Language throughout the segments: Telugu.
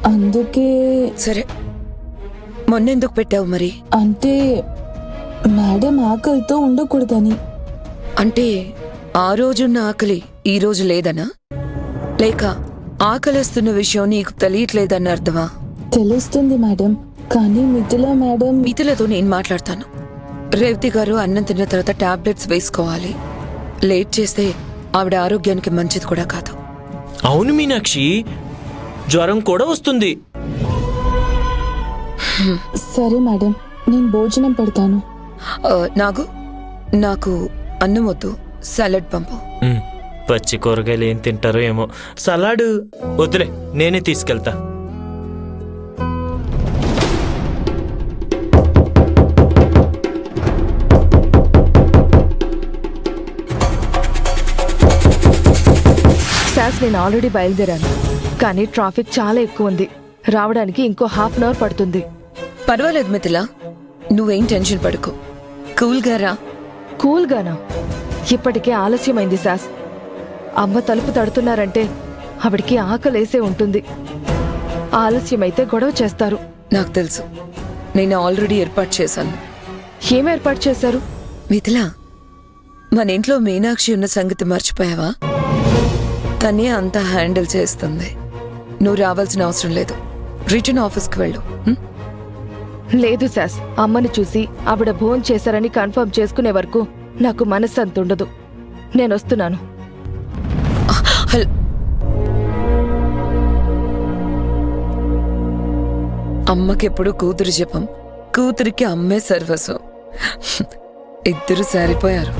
అందుకే. సరే, మొన్నెందుకు పెట్టావు మరి? అంటే మేడం ఆకలితో ఉండకూడదని. అంటే ఆ రోజున్న ఆకలి ఈ రోజు లేదనా? లేక ఆకలిస్తున్న విషయం నీకు తెలియట్లేదన్న అర్థమా? తెలుస్తుంది మేడం, కానీ మిథిలా మేడం. మిథిలతో నేను మాట్లాడతాను. రేవతి గారు అన్నం తిన్న తర్వాత టాబ్లెట్స్ వేసుకోవాలి. లేట్ చేస్తే ఆవిడ ఆరోగ్యానికి మంచిది కూడా కాదు. అవును మీనాక్షి, జ్వరం కూడా వస్తుంది. సరే మేడం, నేను భోజనం పెడతాను. నాకు అన్నం వద్దు, సలాడ్ పంపు. పచ్చి కూరగాయలు ఏం తింటారో ఏమో. సలాడ్ వద్దులే, నేనే తీసుకెళ్తా. నేను ఆల్రెడీ బయలుదేరాను, కానీ ట్రాఫిక్ చాలా ఎక్కువ ఉంది. రావడానికి ఇంకో ½ అన్ అవర్ పడుతుంది. పర్వాలేదు మిథిలా, నువ్వేం టెన్షన్ పడుకో. కూల్గా రా. కూల్గానా? ఇప్పటికే ఆలస్యమైంది సాస్. అమ్మ తలుపు తడుతున్నారంటే ఆవిడికి ఆకలేసే ఉంటుంది. ఆలస్యమైతే గొడవ చేస్తారు. నాకు తెలుసు, నేను ఆల్రెడీ ఏర్పాటు చేశాను. ఏం ఏర్పాటు చేశారు? మిథిలా, మన ఇంట్లో మీనాక్షి ఉన్న సంగతి మర్చిపోయావా? తనే అంతా హ్యాండిల్ చేస్తుంది. నువ్వు రావాల్సిన అవసరం లేదు. రిటర్న్ ఆఫీస్కి వెళ్ళు. లేదు సాస్, అమ్మని చూసి ఆవిడ భోజనం చేశారని కన్ఫర్మ్ చేసుకునే వరకు నాకు మనశ్శాంతి ఉండదు. నేను వస్తున్నాను. అమ్మకెప్పుడు కూతురు జపం, కూతురికి అమ్మే సర్వస్వం. ఇద్దరు సరిపోయారు.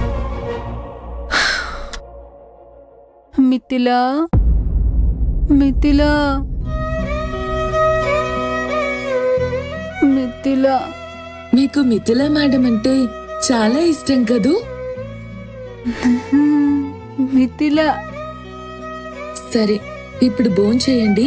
మిథిలా, మిథిలా, మిథిలా. మీకు మిథిలా మేడం అంటే చాలా ఇష్టం కదూ? మిథిలా. సరే, ఇప్పుడు భోంచేయండి.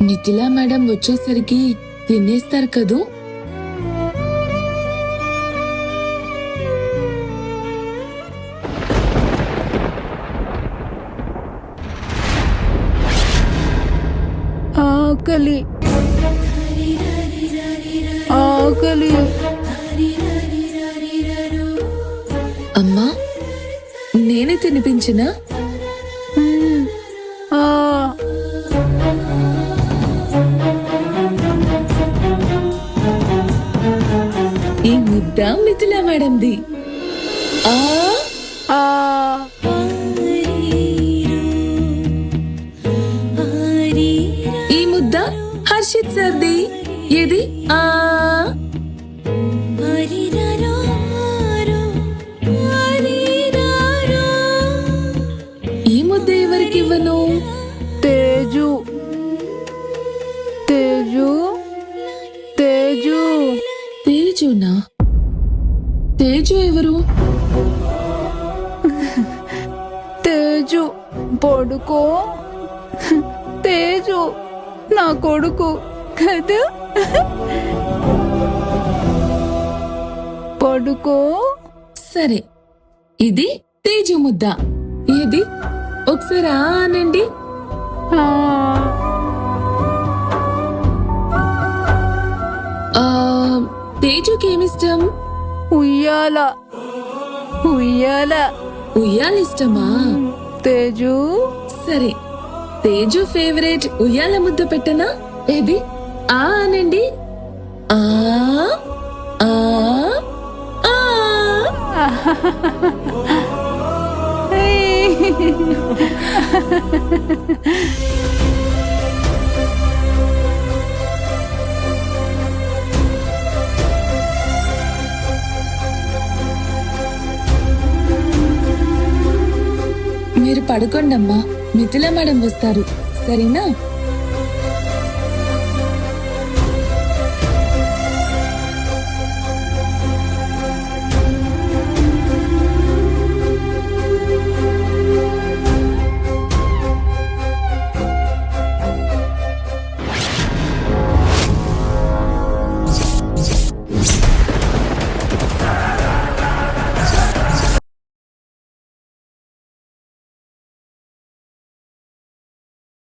మిథిలా మేడం వచ్చేసరికి తినేస్తారు కదూ? ఆకలి, ఆకలి. అమ్మా, నేనే తినిపించినా? ఈ ముద్ద మిథిలా మేడంది. ఈ ముద్ద హర్షిత్ సర్ది. ఏది? ఈ ముద్ద ఎవరికి ఇవ్వను? తేజు, తేజు, తేజు. తేజునా? తేజు ఎవరు? తేజు పడుకో. తేజు నా కొడుకు కదా. పడుకో. సరే, ఇది తేజు ముద్ద. ఏది? ఒకసారి ఆనండి. తేజుకేమిష్టం? ఉయ్యాల. ఉయ్యాల. ఉయ్యాలిష్టమా? తేజు. సరే, తేజు ఫేవరెట్ ఉయ్యాల ముద్ద పెట్టనా? ఏది? ఆనండి. ఆ ఆ ఆ. మీరు పడుకోండమ్మా, మిథిలా మేడం వస్తారు, సరేనా?